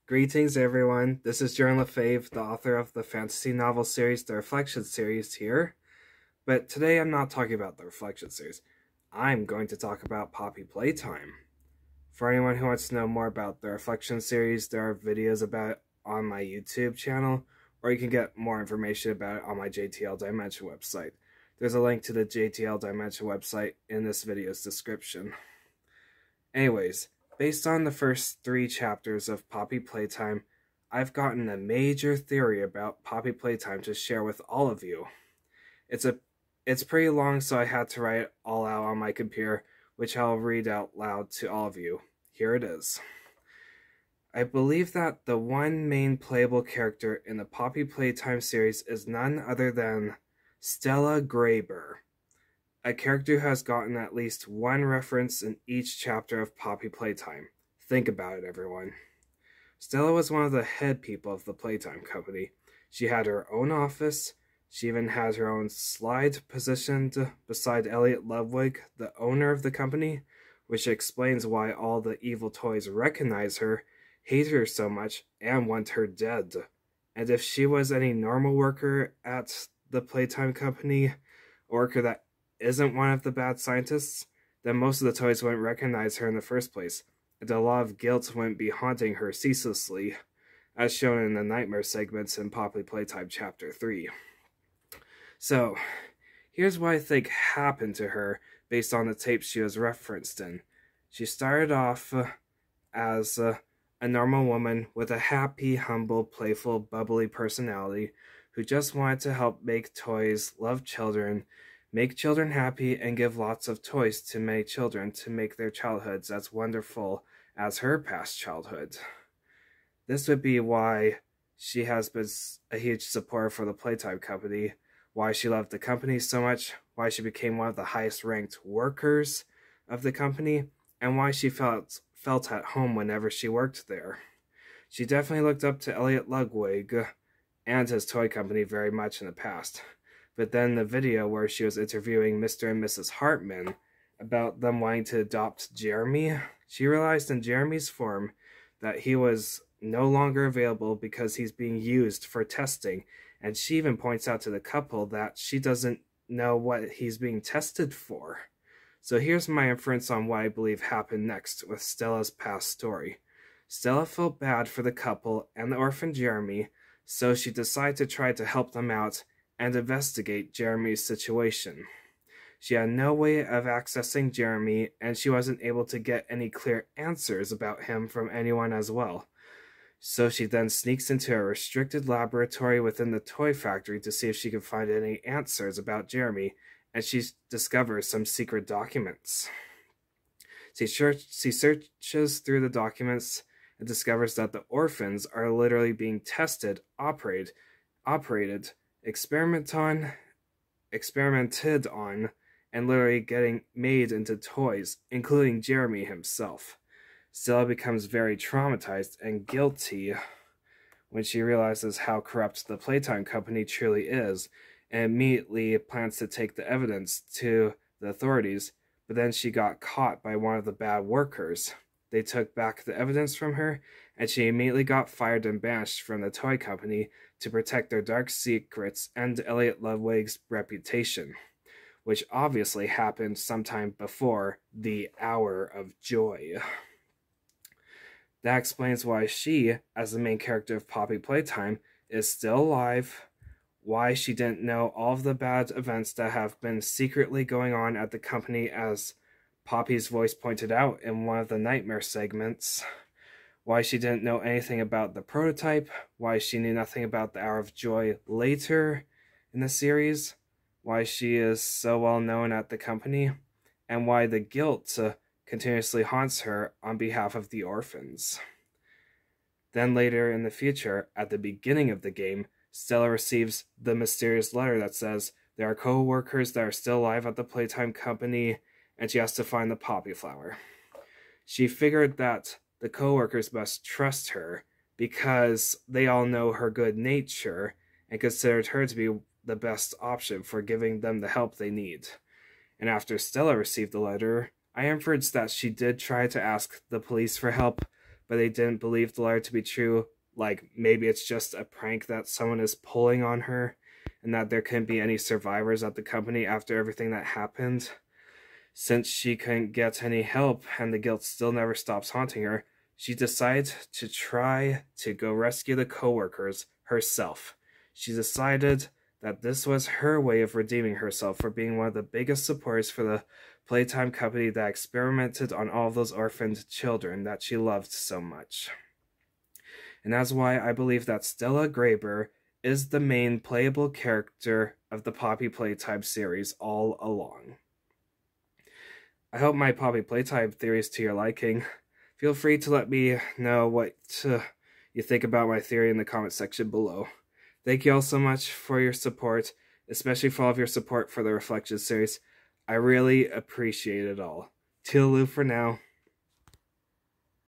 Greetings, everyone. This is Jordan Lefaivre, the author of the fantasy novel series, The Reflection series here. But today I'm not talking about the Reflection series. I'm going to talk about Poppy Playtime. For anyone who wants to know more about the Reflection series, there are videos about it on my YouTube channel, or you can get more information about it on my JTL Dimension website. There's a link to the JTL Dimension website in this video's description. Anyways, based on the first 3 chapters of Poppy Playtime, I've gotten a major theory about Poppy Playtime to share with all of you. It's pretty long, so I had to write it all out on my computer, which I'll read out loud to all of you. Here it is. I believe that the one main playable character in the Poppy Playtime series is none other than Stella Greyber, a character who has gotten at least one reference in each chapter of Poppy Playtime. Think about it, everyone. Stella was one of the head people of the Playtime Company. She had her own office. She even had her own slide positioned beside Elliot Ludwig, the owner of the company, which explains why all the evil toys recognize her, hate her so much, and want her dead. And if she was any normal worker at the Playtime Company, a worker that isn't one of the bad scientists, then most of the toys wouldn't recognize her in the first place, and a lot of guilt wouldn't be haunting her ceaselessly, as shown in the nightmare segments in Poppy Playtime Chapter 3. So, here's what I think happened to her based on the tapes she was referenced in. She started off as a normal woman with a happy, humble, playful, bubbly personality who just wanted to help make toys, love children, make children happy, and give lots of toys to many children to make their childhoods as wonderful as her past childhood. This would be why she has been a huge supporter for the Playtime Company, why she loved the company so much, why she became one of the highest ranked workers of the company, and why she felt at home whenever she worked there. She definitely looked up to Elliot Ludwig and his toy company very much in the past. But then the video where she was interviewing Mr. and Mrs. Hartman about them wanting to adopt Jeremy, she realized in Jeremy's form that he was no longer available because he's being used for testing, and she even points out to the couple that she doesn't know what he's being tested for. So here's my inference on what I believe happened next with Stella's past story. Stella felt bad for the couple and the orphan Jeremy, so she decided to try to help them out and investigate Jeremy's situation. She had no way of accessing Jeremy, and she wasn't able to get any clear answers about him from anyone as well. So she then sneaks into a restricted laboratory within the toy factory to see if she can find any answers about Jeremy, and she discovers some secret documents. She searches through the documents and discovers that the orphans are literally being tested, operated, experimented on, and literally getting made into toys, including Jeremy himself. Stella becomes very traumatized and guilty when she realizes how corrupt the Playtime Company truly is, and immediately plans to take the evidence to the authorities, but then she got caught by one of the bad workers. They took back the evidence from her, and she immediately got fired and banished from the toy company to protect their dark secrets and Elliot Ludwig's reputation, which obviously happened sometime before the Hour of Joy. That explains why she, as the main character of Poppy Playtime, is still alive, why she didn't know all of the bad events that have been secretly going on at the company, as Poppy's voice pointed out in one of the nightmare segments, why she didn't know anything about the prototype, why she knew nothing about the Hour of Joy later in the series, why she is so well known at the company, and why the guilt continuously haunts her on behalf of the orphans. Then later in the future, at the beginning of the game, Stella receives the mysterious letter that says there are co-workers that are still alive at the Playtime Company, and she has to find the poppy flower. She figured that the co-workers must trust her because they all know her good nature and considered her to be the best option for giving them the help they need. And after Stella received the letter, I inferred that she did try to ask the police for help, but they didn't believe the letter to be true. Like, maybe it's just a prank that someone is pulling on her, and that there couldn't be any survivors at the company after everything that happened. Since she couldn't get any help, and the guilt still never stops haunting her, she decides to try to go rescue the coworkers herself. She decided that this was her way of redeeming herself for being one of the biggest supporters for the Playtime company that experimented on all those orphaned children that she loved so much. And that's why I believe that Stella Greyber is the main playable character of the Poppy Playtime series all along. I hope my Poppy Playtime theory is to your liking. Feel free to let me know what you think about my theory in the comment section below. Thank you all so much for your support, especially for all of your support for the Reflection series. I really appreciate it all. Toodaloo for now.